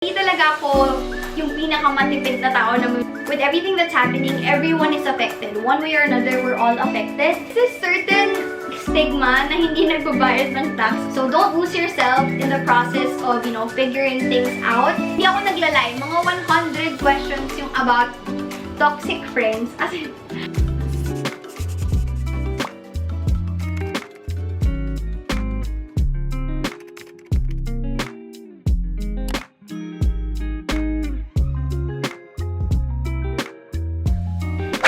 Hindi talaga ako yung pinakamatipid na tao na with everything that's happening, everyone is affected. One way or another, we're all affected. There's certain stigma na hindi nagbabayad ng tax. So don't lose yourself in the process of, you know, figuring things out. Hindi ako naglalay. Mga 100 questions yung about toxic friends. As in,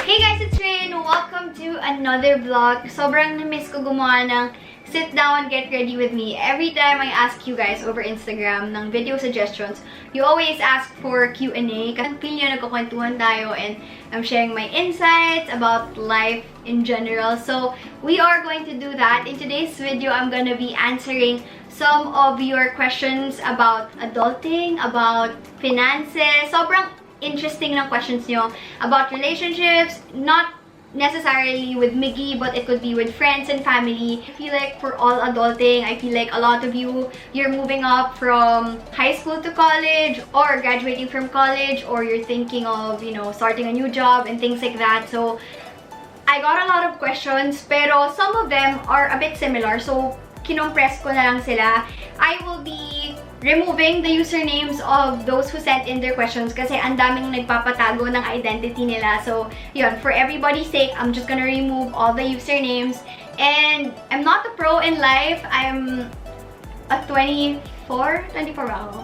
hey guys, it's Rei and welcome to another vlog. Sobrang na-miss ko gumawa ng sit down, get ready with me. Every time I ask you guys over Instagram ng video suggestions, you always ask for Q&A. Kasi feel nyo nagkukwentuhan tayo and I'm sharing my insights about life in general. So we are going to do that. In today's video, I'm gonna be answering some of your questions about adulting, about finances. Sobrang interesting ng questions nyo about relationships, not necessarily with Miggy, but it could be with friends and family. I feel like for all adulting, I feel like a lot of you're moving up from high school to college, or graduating from college, or you're thinking of, you know, starting a new job and things like that. So I got a lot of questions, pero some of them are a bit similar. So kinompress ko na lang sila. I will be removing the usernames of those who sent in their questions kasi ang daming nagpapatago ng identity nila. So, yun, for everybody's sake, I'm just gonna remove all the usernames. And I'm not a pro in life. I'm a 24 ba ako?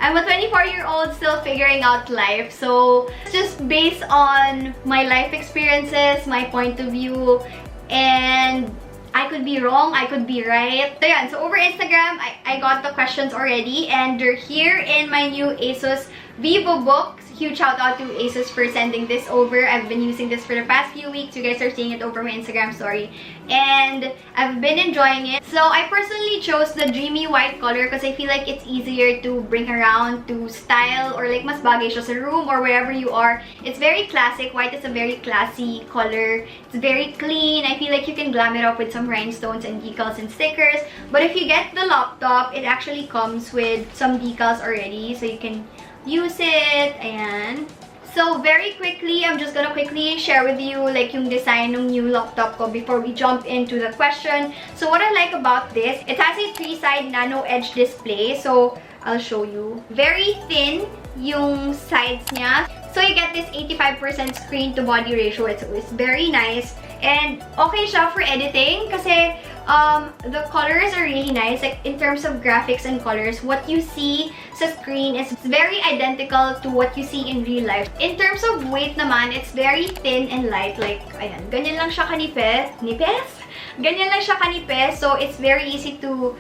I'm a 24-year-old still figuring out life. So, it's just based on my life experiences, my point of view, and I could be wrong, I could be right. So yan, so over Instagram, I got the questions already and they're here in my new ASUS Vivo books. Huge shout out to ASUS for sending this over. I've been using this for the past few weeks. You guys are seeing it over my Instagram story. And I've been enjoying it. So I personally chose the dreamy white color because I feel like it's easier to bring around, to style, or like mas bagay siya sa room or wherever you are. It's very classic. White is a very classy color. It's very clean. I feel like you can glam it up with some rhinestones and decals and stickers. But if you get the laptop, it actually comes with some decals already. So you can use it. Ayan. So very quickly, I'm just gonna quickly share with you like yung design ng new laptop ko before we jump into the question. So what I like about this, it has a 3-side nano edge display. So I'll show you. Very thin yung sides niya. So you get this 85% screen to body ratio. It's very nice. And okay siya for editing kasi the colors are really nice. Like in terms of graphics and colors, what you see sa screen is very identical to what you see in real life. In terms of weight naman, it's very thin and light. Like, ayan, ganyan lang siya kanipes. Nipes? Ganyan lang siya kanipes. So it's very easy to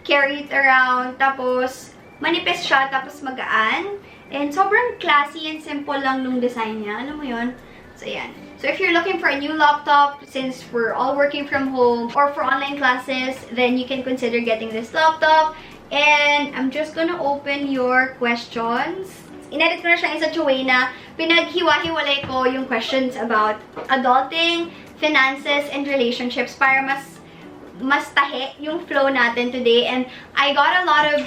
carry it around. Tapos, manipis siya. Tapos magaan. And sobrang classy and simple lang nung design niya. Alam mo yun? So, ayan. So, if you're looking for a new laptop, since we're all working from home, or for online classes, then you can consider getting this laptop. And I'm just gonna open your questions. Inedit ko na siya in such a way na pinaghiwa-hiwalay ko yung questions about adulting, finances, and relationships para mas tahe yung flow natin today. And I got a lot of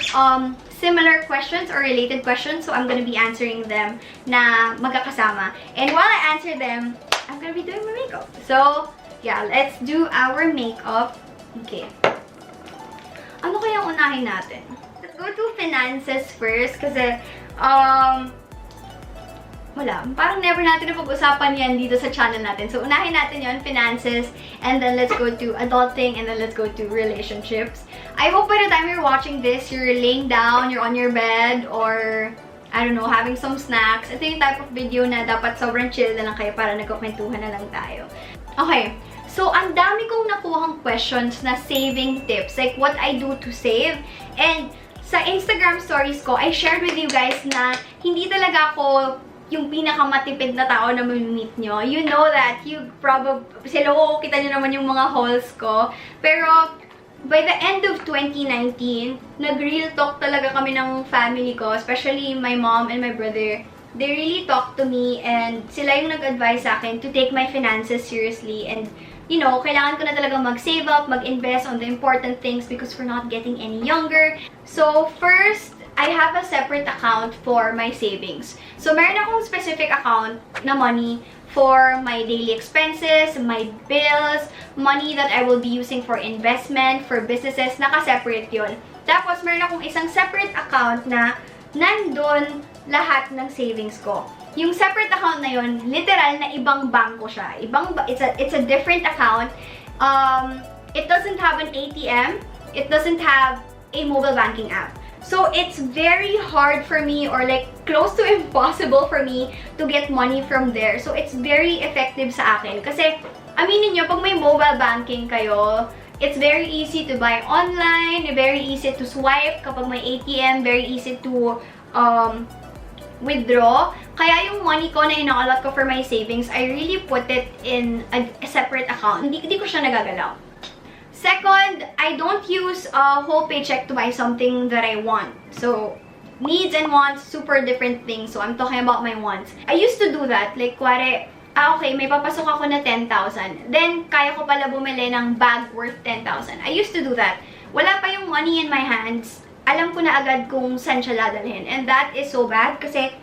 similar questions or related questions, so I'm gonna be answering them na magkakasama. And while I answer them, I'm gonna be doing my makeup. So, yeah, let's do our makeup. Okay. Ano kaya unahin natin? Let's go to finances first kasi, wala. Parang never natin napag-usapan yan dito sa channel natin. So, unahin natin yon, finances, and then let's go to adulting, and then let's go to relationships. I hope by the time you're watching this, you're laying down, you're on your bed, or I don't know, having some snacks. Ito yung type of video na dapat sobrang chill na lang kayo para nagkukwentuhan na lang tayo. Okay. So, ang dami kong nakuhang questions na saving tips. Like, what I do to save. And sa Instagram stories ko, I shared with you guys na hindi talaga ako yung pinakamatipid na tao na mamimit nyo. You know that. You probably, kita nyo naman yung mga hauls ko. Pero, by the end of 2019, nag-real talk talaga kami ng family ko, especially my mom and my brother. They really talked to me and sila yung nag-advise sa akin to take my finances seriously and you know, kailangan ko na talagang mag-save up, mag-invest on the important things because we're not getting any younger. So, first, I have a separate account for my savings. So, meron akong specific account na money for my daily expenses, my bills, money that I will be using for investment, for businesses, naka-separate yun. Tapos, meron akong isang separate account na nandun lahat ng savings ko. Yung separate account na yun, literal na ibang bangko siya. It's a different account. It doesn't have an ATM. It doesn't have a mobile banking app. So, it's very hard for me or like close to impossible for me to get money from there. So, it's very effective sa akin. Kasi, aminin nyo, pag may mobile banking kayo, it's very easy to buy online, very easy to swipe kapag may ATM, very easy to withdraw. Kaya yung money ko na ina-allot ko for my savings, I really put it in a separate account. Hindi ko siya nagagalaw. Second, I don't use a whole paycheck to buy something that I want. So, needs and wants, super different things. So, I'm talking about my wants. I used to do that. Like, kuwari, okay, may papasok ako na 10,000. Then, kaya ko pala bumili ng bag worth 10,000. I used to do that. Wala pa yung money in my hands. Alam ko na agad kung saan siya dadalhin. And that is so bad kasi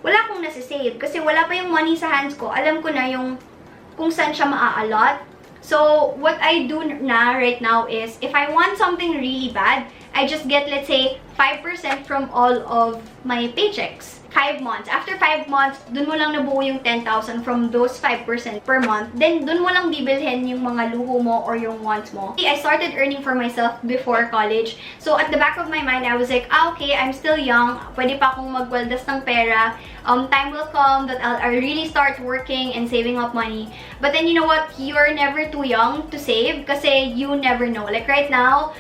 wala akong nasisave. Kasi wala pa yung money sa hands ko. Alam ko na yung kung saan siya maa-allot. So, what I do right now is, if I want something really bad, I just get, let's say, 5% from all of my paychecks. 5 months. After 5 months, dun mo lang nabuo yung 10,000 from those 5% per month. Then, dun mo lang bibilhin yung mga luho mo or yung wants mo. I started earning for myself before college. So, at the back of my mind, I was like, okay, I'm still young. Pwede pa akong magwaldas ng pera. Time will come that I'll really start working and saving up money. But then, you know what? You're never too young to save kasi you never know. Like right now,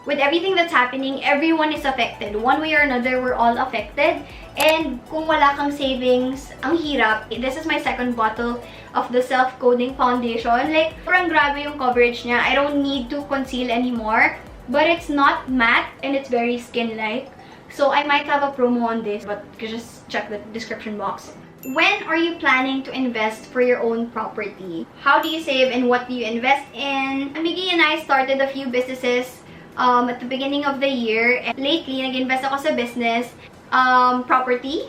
with everything that's happening, everyone is affected. One way or another, we're all affected. And kung wala kang savings, ang hirap. This is my second bottle of the Selfcoding foundation. Like, parang grabe yung coverage niya. I don't need to conceal anymore. But it's not matte and it's very skin-like. So, I might have a promo on this, but just check the description box. When are you planning to invest for your own property? How do you save and what do you invest in? Miggy and I started a few businesses at the beginning of the year. And lately, nag-invest ako sa business, property.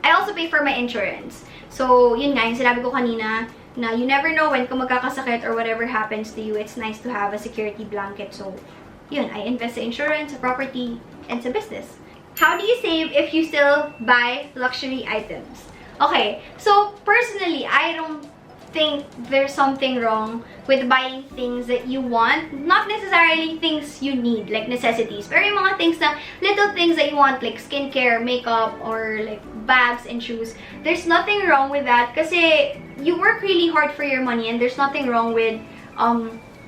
I also pay for my insurance. So, yun nga, yung sinabi ko kanina, na you never know when kung magkakasakit or whatever happens to you, it's nice to have a security blanket. So, yun, I invest sa insurance, sa property, and sa business. How do you save if you still buy luxury items? Okay, so personally, I don't think there's something wrong with buying things that you want. Not necessarily things you need, like necessities. Pero yung mga things na, little things that you want, like skincare, makeup, or like bags and shoes. There's nothing wrong with that kasi you work really hard for your money and there's nothing wrong with,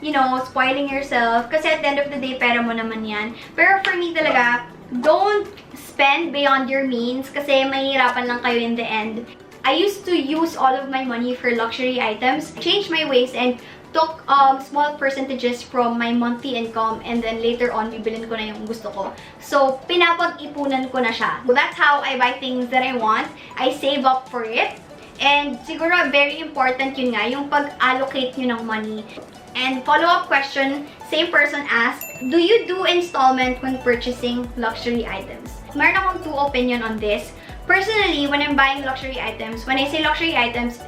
you know, spoiling yourself. Kasi at the end of the day, pera mo naman yan. Pero for me talaga, don't spend beyond your means kasi mahihirapan lang kayo in the end. I used to use all of my money for luxury items, changed my ways, and took small percentages from my monthly income, and then later on, bibilin ko na yung gusto ko. So, pinapag-ipunan ko na siya. So, that's how I buy things that I want. I save up for it. And siguro, very important yun nga, yung pag-allocate nyo ng money. And follow-up question, same person asked, do you do installment when purchasing luxury items? Meron akong two opinion on this. Personally, when I'm buying luxury items, when I say luxury items,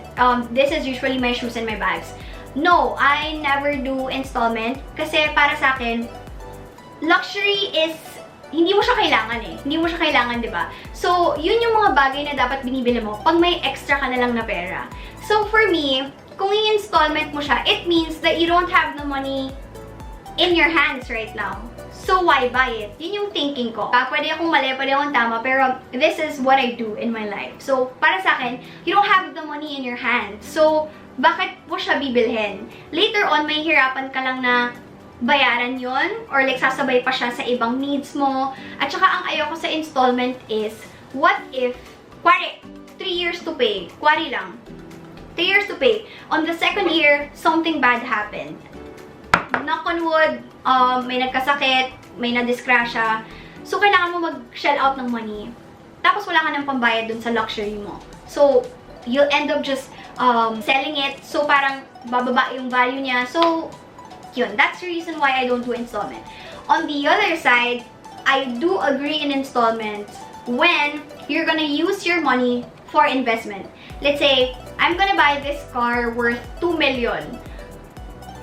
this is usually my shoes and my bags. No, I never do installment kasi para sa akin, luxury is, hindi mo siya kailangan eh. Hindi mo siya kailangan, di ba? So, yun yung mga bagay na dapat binibili mo pag may extra ka na lang na pera. So, for me, kung i-installment mo siya, it means that you don't have the money in your hands right now. So, why buy it? Yun yung thinking ko. Pwede akong mali, pwede akong tama, pero this is what I do in my life. So, para sa akin, you don't have the money in your hands. So, bakit mo siya bibilhin? Later on, may hirapan ka lang na bayaran yon or like sasabay pa siya sa ibang needs mo. At saka, ang ayoko sa installment is, what if, kwari, 3 years to pay. Kwari lang. 3 years to pay. On the second year, something bad happened. Knock on wood, may nagkasakit, may nadiskrasya. So, kailangan mo mag-shell out ng money. Tapos, wala ka ng pambayad dun sa luxury mo. So, you'll end up just selling it. So, parang bababa yung value niya. So, yun. That's the reason why I don't do installment. On the other side, I do agree in installments when you're gonna use your money for investment. Let's say, I'm gonna buy this car worth 2 million.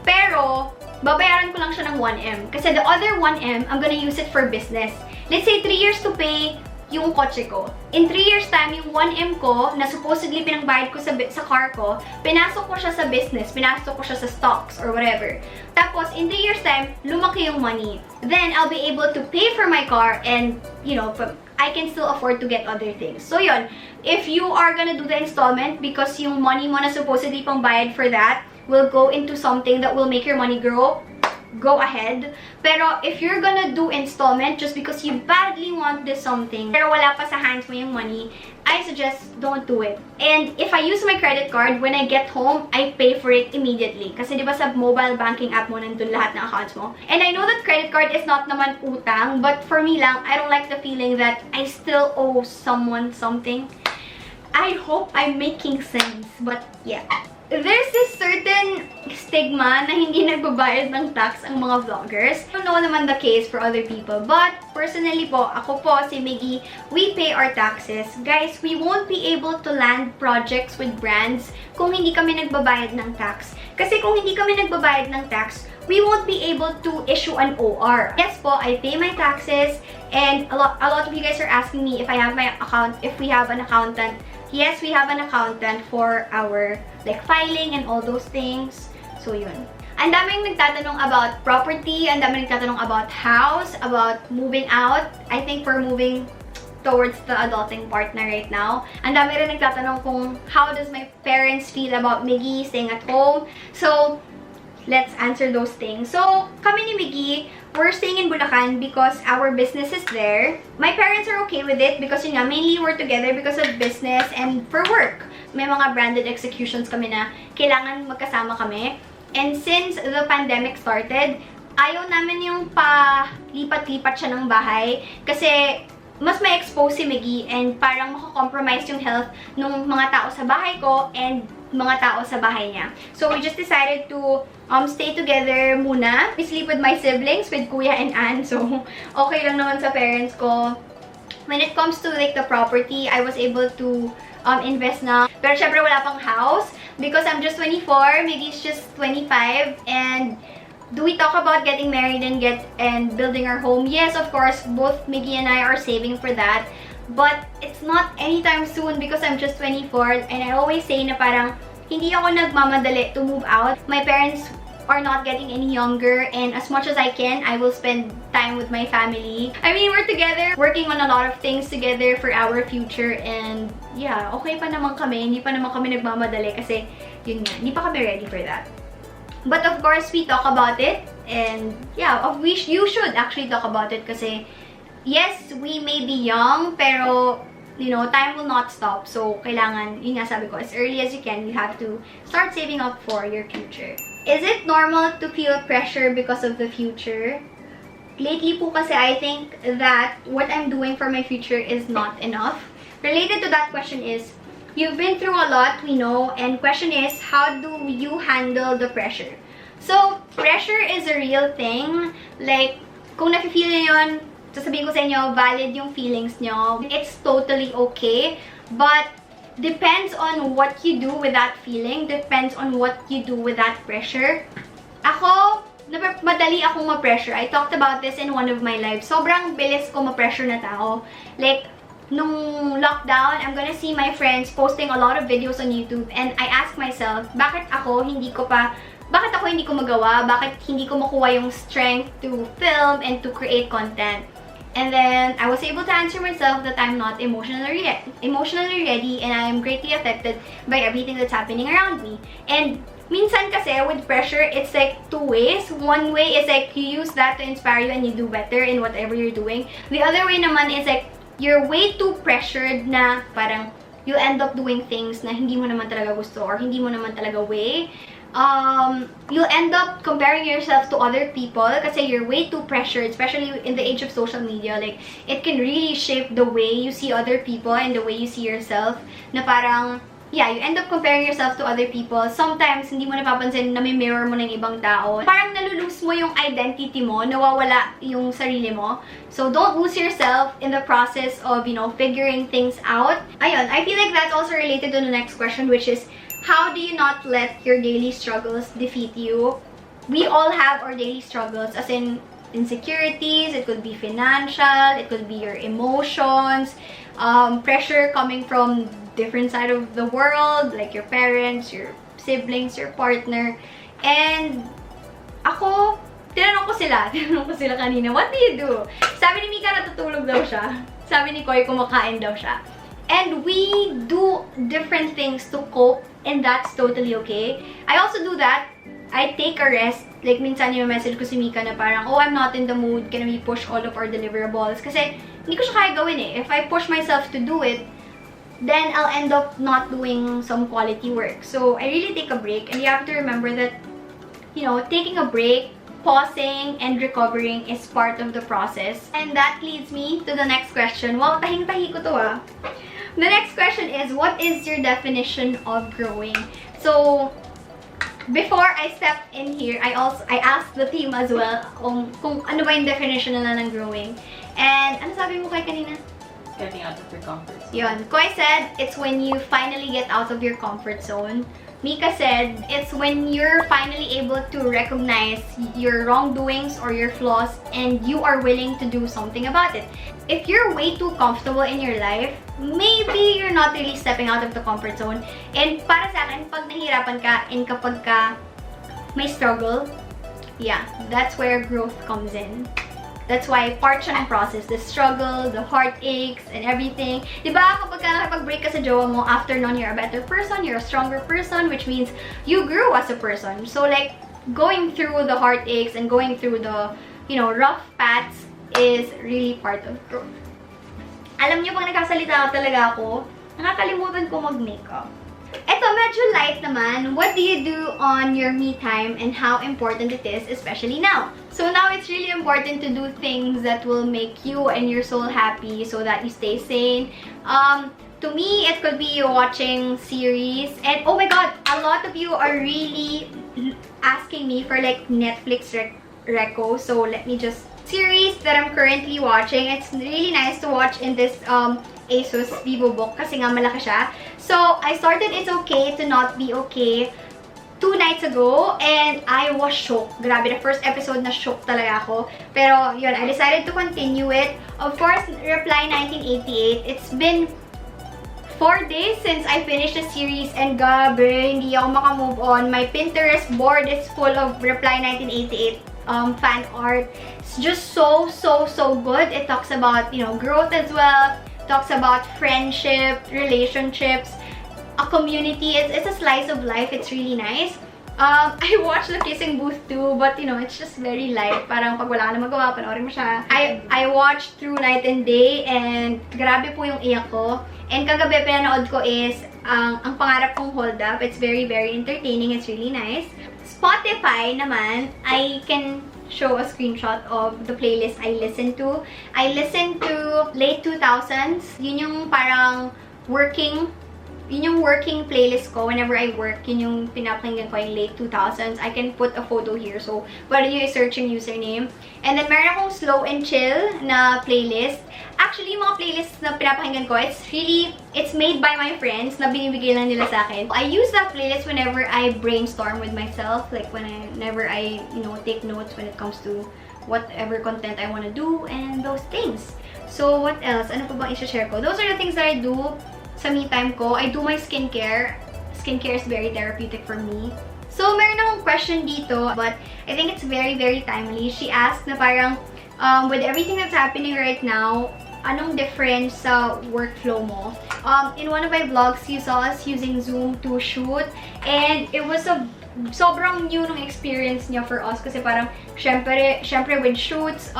Pero, babayaran ko lang siya ng 1M. Kasi the other 1M, I'm gonna use it for business. Let's say, 3 years to pay yung kotse ko. In 3 years time, yung 1M ko, na supposedly pinangbayad ko sa car ko, pinasok ko siya sa business, pinasok ko siya sa stocks or whatever. Tapos, in 3 years time, lumaki yung money. Then, I'll be able to pay for my car and, you know, I can still afford to get other things. So, yun. If you are gonna do the installment because yung money mo na supposedly pangbayad for that will go into something that will make your money grow, go ahead. Pero if you're gonna do installment just because you badly want this something pero wala pa sa hands mo yung money, I suggest don't do it. And if I use my credit card, when I get home, I pay for it immediately. Kasi di ba sa mobile banking app mo nandun lahat ng accounts mo. And I know that credit card is not naman utang, but for me lang, I don't like the feeling that I still owe someone something. I hope I'm making sense, but yeah. There's this certain stigma na hindi nagbabayad ng tax ang mga vloggers. I don't know naman the case for other people, but personally po, ako po, si Miggy, we pay our taxes. Guys, we won't be able to land projects with brands kung hindi kami nagbabayad ng tax. Kasi kung hindi kami nagbabayad ng tax, we won't be able to issue an OR. Yes po, I pay my taxes, and a lot of you guys are asking me if I have my account, if we have an accountant. Yes, we have an accountant for our like filing and all those things. So yun. Ang daming nagtatanong about property, ang daming nagtatanong about house, about moving out. I think we're moving towards the adulting part na right now. Ang dami rin nagtatanong kung how does my parents feel about Miggy staying at home. So, let's answer those things. So, kami ni Miggy, we're staying in Bulacan because our business is there. My parents are okay with it because yun nga, mainly we're together because of business and for work. May mga branded executions kami na kailangan magkasama kami. And since the pandemic started, ayaw namin yung pa-lipat-lipat siya ng bahay kasi mas may expose si Miggy and parang makakompromise yung health ng mga tao sa bahay ko and mga tao sa bahay niya. So, we just decided to stay together muna. We sleep with my siblings, with Kuya and Ann. So, okay lang naman sa parents ko. When it comes to like the property, I was able to invest na. Pero syempre wala pang house because I'm just 24, Miggy's just 25, and do we talk about getting married and building our home? Yes, of course, both Miggy and I are saving for that. But it's not anytime soon because I'm just 24, and I always say na parang hindi ako nagmamadali to move out. My parents are not getting any younger, and as much as I can, I will spend time with my family. I mean, we're together, working on a lot of things together for our future, and yeah, okay pa naman kami. Hindi pa naman kami nagmamadali kasi yun nga, hindi pa kami ready for that. But of course, we talk about it, and yeah, you should actually talk about it kasi yes, we may be young, pero, you know, time will not stop. So, kailangan, yun nga sabi ko, as early as you can, you have to start saving up for your future. Is it normal to feel pressure because of the future? Lately po kasi, I think that what I'm doing for my future is not enough. Related to that question is, you've been through a lot, we know, and question is, how do you handle the pressure? So, pressure is a real thing. Like, kung nafe-feel nyo yun, sasabihin ko sa inyo, valid yung feelings nyo. It's totally okay. But, depends on what you do with that feeling. Depends on what you do with that pressure. Ako, madali akong ma-pressure. I talked about this in one of my lives. Sobrang bilis ko ma-pressure na tao. Like, nung lockdown, I'm gonna see my friends posting a lot of videos on YouTube. And I ask myself, bakit ako hindi ko magawa? Bakit hindi ko makuha yung strength to film and to create content? And then, I was able to answer myself that I'm not emotionally ready and I am greatly affected by everything that's happening around me. And minsan kasi, with pressure, it's like two ways. One way is like, you use that to inspire you and you do better in whatever you're doing. The other way naman is like, you're way too pressured na parang you'll end up doing things na hindi mo naman talaga gusto or hindi mo naman talaga way. You'll end up comparing yourself to other people kasi you're way too pressured, especially in the age of social media. Like, it can really shape the way you see other people and the way you see yourself. Na parang, yeah, you end up comparing yourself to other people. Sometimes, hindi mo napapansin na may mirror mo ng ibang tao. Parang nalulose mo yung identity mo, nawawala yung sarili mo. So, don't lose yourself in the process of, you know, figuring things out. Ayun, I feel like that's also related to the next question, which is, how do you not let your daily struggles defeat you? We all have our daily struggles, as in insecurities, it could be financial, it could be your emotions, pressure coming from different side of the world, like your parents, your siblings, your partner. And ako, tinanong ko sila kanina, what do you do? Sabi ni Mika natutulog daw siya. Sabi ni Koy kumakain daw siya. And we do different things to cope, and that's totally okay. I also do that. I take a rest. Like, minsan yung message ko si Mika na parang, oh, I'm not in the mood. Can we push all of our deliverables? Kasi, hindi ko siya kaya gawin eh. If I push myself to do it, then I'll end up not doing some quality work. So, I really take a break. And you have to remember that, you know, taking a break, pausing, and recovering is part of the process. And that leads me to the next question. Wow, tahing-tahi ko to ah. The next question is, what is your definition of growing? So, before I stepped in here, I asked the team as well kung ano ba yung definition nila ng growing. And ano sabi mo kay kanina? Getting out of your comfort zone. Yun. Koi said, it's when you finally get out of your comfort zone. Mika said, it's when you're finally able to recognize your wrongdoings or your flaws and you are willing to do something about it. If you're way too comfortable in your life, maybe you're not really stepping out of the comfort zone. And para sa akin, pag nahihirapan ka and kapag ka may struggle, yeah, that's where growth comes in. That's why part siya ng process, the struggle, the heartaches, and everything. Diba, kapag ka nakapag-break ka sa jowa mo, after nun, you're a better person, you're a stronger person, which means you grew as a person. So, like, going through the heartaches and going through the, you know, rough paths is really part of growth. Alam niyo, pag nagkasalita talaga ako, nakakalimutan ko mag-makeup. Eto, medyo light naman. What do you do on your me time and how important it is, especially now? So now it's really important to do things that will make you and your soul happy so that you stay sane. To me, it could be watching series. And oh my god, a lot of you are really asking me for like Netflix reco. So let me just... Series that I'm currently watching. It's really nice to watch in this Asus VivoBook kasi nga malaki siya. So, I started It's Okay to Not Be Okay 2 nights ago and I was shocked. Grabe, the first episode na shocked talaga ako. Pero, yun, I decided to continue it. Of course, Reply 1988. It's been 4 days since I finished the series and gabi, hindi ako makamove on. My Pinterest board is full of Reply 1988 fan art. It's just so good. It talks about, you know, growth as well. Talks about friendship, relationships, a community. It's a slice of life. It's really nice. I watched The Kissing Booth too, but you know, it's just very light. Parang pag wala ka na magawa, panoorin mo siya. I watched through Night and Day and grabe po yung iyak ko. And kagabi pinanood ko is ang pangarap kong hold up. It's very entertaining. It's really nice. Spotify naman, I can show a screenshot of the playlist I listen to. I listen to late 2000s. Yun yung parang working playlist ko whenever I work. Yun yung pinapakinggan ko yung late 2000s. I can put a photo here. So, whether you search yung username. And then, meron akong slow and chill na playlist. Actually, yung mga playlists na pinapakinggan ko, it's made by my friends na binibigay lang nila sa akin. I use that playlist whenever I brainstorm with myself. Like, whenever I, you know, take notes when it comes to whatever content I want to do and those things. So, what else? Ano pa bang i-share ko? Those are the things that I do sa me time ko. I do my skincare. Skincare is very therapeutic for me. So, meron akong question dito, but I think it's very timely. She asked na parang, with everything that's happening right now, anong difference sa workflow mo? In one of my vlogs, you saw us using Zoom to shoot, and it was a sobrang new ng experience niya for us kasi parang, syempre with shoots,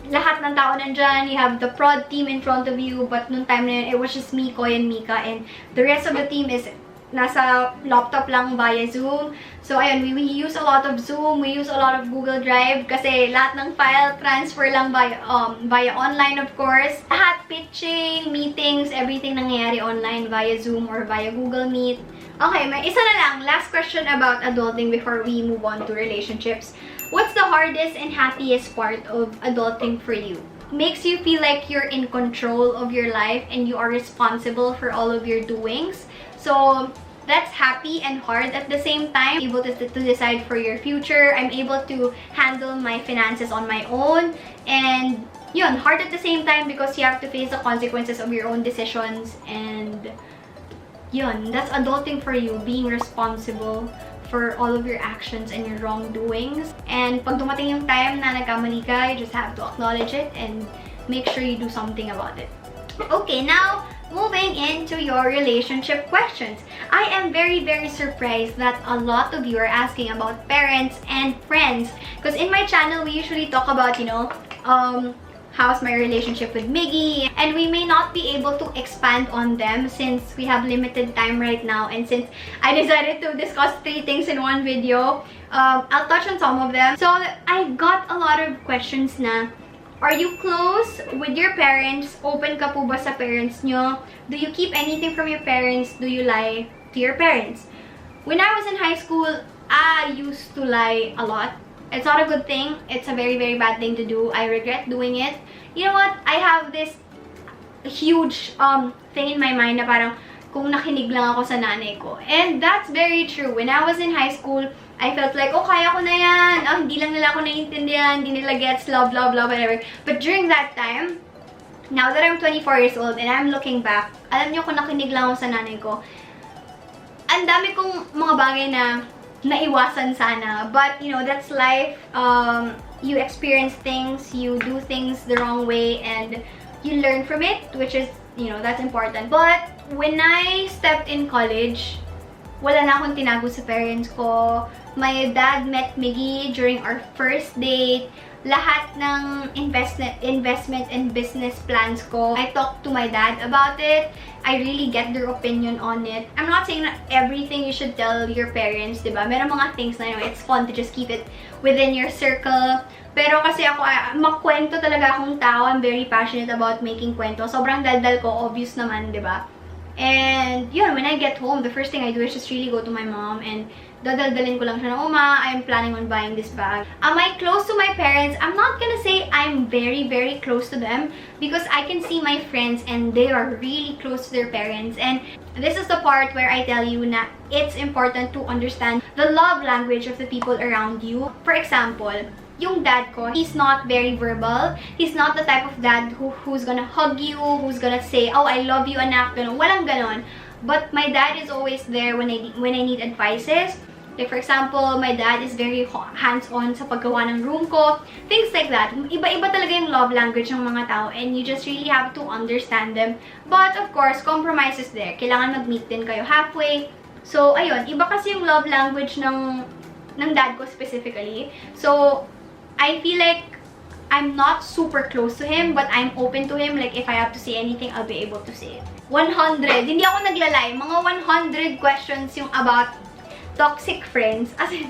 lahat ng tao nandyan, you have the prod team in front of you, but nung time na yun, it was just me, Koy, and Mika, and the rest of the team is nasa laptop lang via Zoom. So, ayun, we use a lot of Zoom, we use a lot of Google Drive kasi lahat ng file transfer lang via online, of course. Lahat pitching, meetings, everything nangyayari online via Zoom or via Google Meet. Okay, may isa na lang. Last question about adulting before we move on to relationships. What's the hardest and happiest part of adulting for you? Makes you feel like you're in control of your life and you are responsible for all of your doings. So, that's happy and hard at the same time. Able to decide for your future. I'm able to handle my finances on my own. And, yun, hard at the same time because you have to face the consequences of your own decisions. And, yun, that's adulting for you. Being responsible for all of your actions and your wrongdoings. And pag dumating yung time na nagkamali ka, you just have to acknowledge it and make sure you do something about it. Okay, now, moving into your relationship questions. I am very, very surprised that a lot of you are asking about parents and friends. Because in my channel, we usually talk about, you know, how's my relationship with Miggy, and we may not be able to expand on them since we have limited time right now, and since I decided to discuss 3 things in one video, I'll touch on some of them. So I got a lot of questions na, are you close with your parents? Open ka po ba sa parents nyo? Do you keep anything from your parents? Do you lie to your parents? When I was in high school, I used to lie a lot. It's not a good thing. It's a very, very bad thing to do. I regret doing it. You know what? I have this huge thing in my mind na parang kung nakinig lang ako sa nanay ko. And that's very true. When I was in high school, I felt like, oh, kaya ko na yan. Oh, hindi lang nila ako naiintindihan. Hindi nila gets, blah, blah, blah, whatever. But during that time, now that I'm 24 years old and I'm looking back, alam niyo kung nakinig lang ako sa nanay ko, ang dami kong mga bagay na naiwasan sana. But, you know, that's life. You experience things, you do things the wrong way, and you learn from it, which is, you know, that's important. But, when I stepped in college, wala na akong tinago sa parents ko. My dad met Miggy during our first date. Lahat ng investment and business plans ko, I talked to my dad about it. I really get their opinion on it. I'm not saying that everything you should tell your parents, diba? Meron mga things na, you know, it's fun to just keep it within your circle. Pero kasi ako, magkwento talaga akong tao. I'm very passionate about making kwento. Sobrang daldal ko, obvious naman, diba? And, yun, when I get home, the first thing I do is just really go to my mom and dadaldalin ko lang siya na, oh ma, I'm planning on buying this bag. Am I close to my parents? I'm not gonna say I'm very, very close to them because I can see my friends and they are really close to their parents. And this is the part where I tell you na it's important to understand the love language of the people around you. For example, yung dad ko, he's not very verbal. He's not the type of dad who's gonna hug you, who's gonna say, oh, I love you, anak, ganon. Walang ganon. But my dad is always there when I need advices. Like, for example, my dad is very hands-on sa paggawa ng room ko. Things like that. Iba-iba talaga yung love language ng mga tao and you just really have to understand them. But, of course, compromise is there. Kailangan mag-meet din kayo halfway. So, ayun. Iba kasi yung love language ng dad ko specifically. So, I feel like I'm not super close to him, but I'm open to him. Like, if I have to say anything, I'll be able to say it. 100. Hindi ako naglalay. Mga 100 questions yung about toxic friends. As in,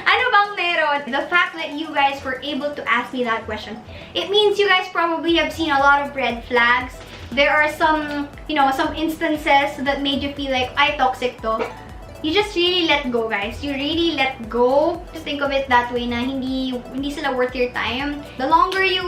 ano bang meron? The fact that you guys were able to ask me that question, it means you guys probably have seen a lot of red flags. There are some, you know, some instances that made you feel like, ay, toxic to. You just really let go, guys. You really let go. Just think of it that way na hindi sila worth your time. The longer you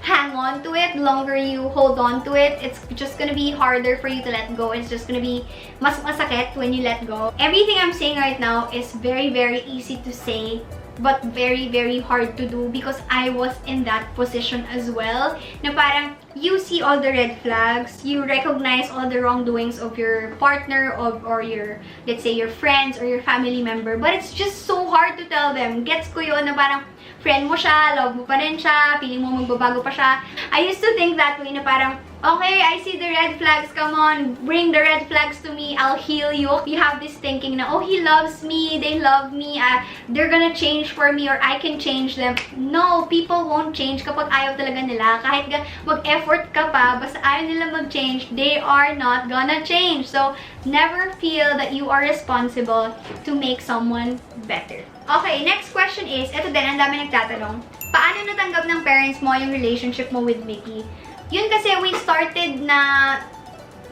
hang on to it, the longer you hold on to it, it's just gonna be harder for you to let go. It's just gonna be mas masakit when you let go. Everything I'm saying right now is very, very easy to say, but very, very hard to do because I was in that position as well. Na parang you see all the red flags, you recognize all the wrongdoings of your partner or your, let's say, your friends or your family member, but it's just so hard to tell them. Gets ko yun na parang friend mo siya, love mo pa rin siya, feeling mo magbabago pa siya. I used to think that way na parang Okay, I see the red flags. Come on, bring the red flags to me. I'll heal you. You have this thinking na, oh, he loves me, they love me, they're gonna change for me or I can change them. No, people won't change kapag ayaw talaga nila. Kahit mag-effort ka pa, basta ayaw nila mag-change, they are not gonna change. So, never feel that you are responsible to make someone better. Okay, next question is, ito din, ang dami nagtatanong. Paano natanggap ng parents mo yung relationship mo with Mickey? Yun kasi we started na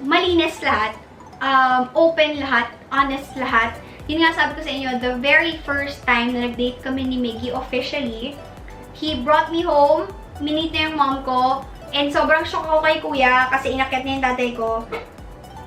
malinis lahat, open lahat, honest lahat. Yun nga sabi ko sa inyo, the very first time na nag-date kami ni Mickey officially, he brought me home, minit na yung mom ko, and sobrang shock ako kay kuya kasi inakyat niya yung tatay ko.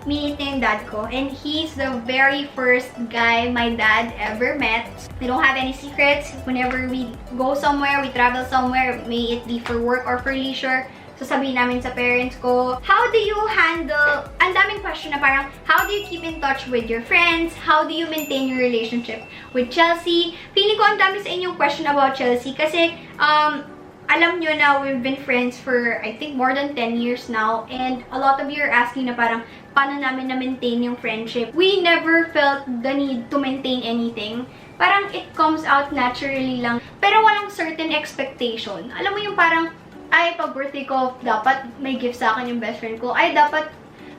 Minit na yung dad ko. And he's the very first guy my dad ever met. We don't have any secrets. Whenever we go somewhere, we travel somewhere, may it be for work or for leisure, so sabihin namin sa parents ko, how do you handle, ang daming question na parang, how do you keep in touch with your friends? How do you maintain your relationship with Chelsea? Feeling ko ang dami sa inyong question about Chelsea kasi, alam nyo na we've been friends for, I think, more than 10 years now. And a lot of you are asking na parang, paano namin na-maintain yung friendship? We never felt the need to maintain anything. Parang it comes out naturally lang. Pero walang certain expectation. Alam mo yung parang, ay, pag birthday ko, dapat may gift sa akin yung best friend ko. Ay, dapat,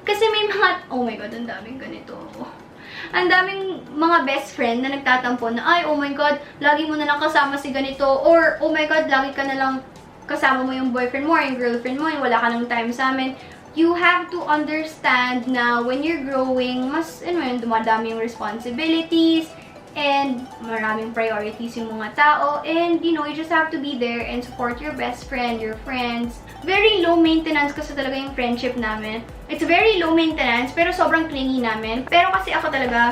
kasi may mga, oh my god, ang daming ganito. Ang daming mga best friend na nagtatampo na, ay, oh my god, lagi mo na lang kasama si ganito. Or, oh my god, lagi ka na lang kasama mo yung boyfriend mo or yung girlfriend mo, yung wala ka ng time sa amin. You have to understand na when you're growing, mas, ano yun, dumadami yung responsibilities, and maraming priorities yung mga tao, and you know, you just have to be there and support your best friend, your friends. Very low maintenance kasi talaga yung friendship namin. It's very low maintenance, pero sobrang clingy namin. Pero kasi ako talaga,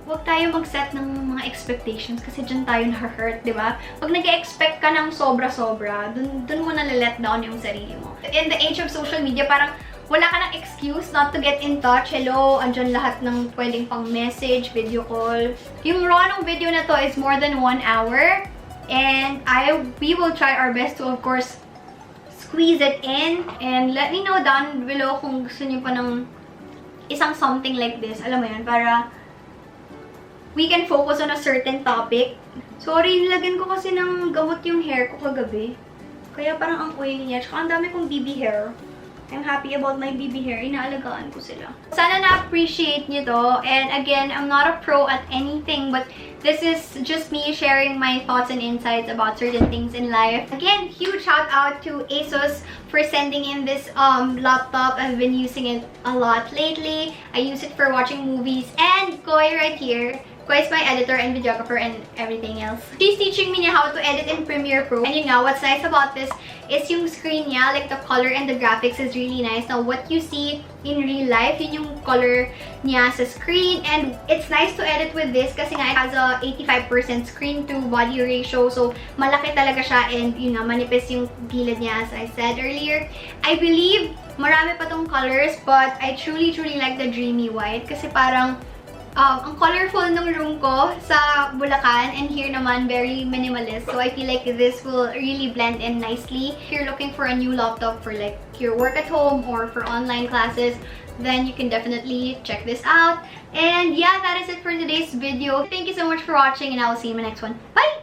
huwag tayo mag-set ng mga expectations kasi dyan tayo na-hurt, di ba? Pag nag-expect ka ng sobra-sobra, dun mo na-let down yung sarili mo. In the age of social media, parang wala ka ng excuse not to get in touch. Hello, andyan lahat ng pwedeng pang message, video call. Yung raw ng video na to is more than 1 hour. And we will try our best to, of course, squeeze it in. And let me know down below kung gusto niyo pa ng isang something like this. Alam mo yun, para we can focus on a certain topic. Sorry, nilagyan ko kasi ng gamot yung hair ko kagabi. Kaya parang ang oily niya. Tsaka ang dami kong BB hair. I'm happy about my BB hair. Inaalagaan ko sila. Sana na-appreciate nyo to. And again, I'm not a pro at anything, but this is just me sharing my thoughts and insights about certain things in life. Again, huge shout out to ASUS for sending in this laptop. I've been using it a lot lately. I use it for watching movies. And Koi right here. Koi is my editor and videographer and everything else. She's teaching me how to edit in Premiere Pro. And you know, what's nice about this is yung screen niya, like the color and the graphics is really nice. Now, what you see in real life, yun yung color niya sa screen. And it's nice to edit with this kasi nga it has a 85% screen to body ratio. So, malaki talaga siya and yun nga, manipis yung gilid niya as I said earlier. I believe marami pa tong colors but I truly like the dreamy white kasi parang ang colorful ng room ko sa Bulacan, and here naman very minimalist. So I feel like this will really blend in nicely. If you're looking for a new laptop for like your work at home or for online classes, then you can definitely check this out. And yeah, that is it for today's video. Thank you so much for watching and I will see you in my next one. Bye!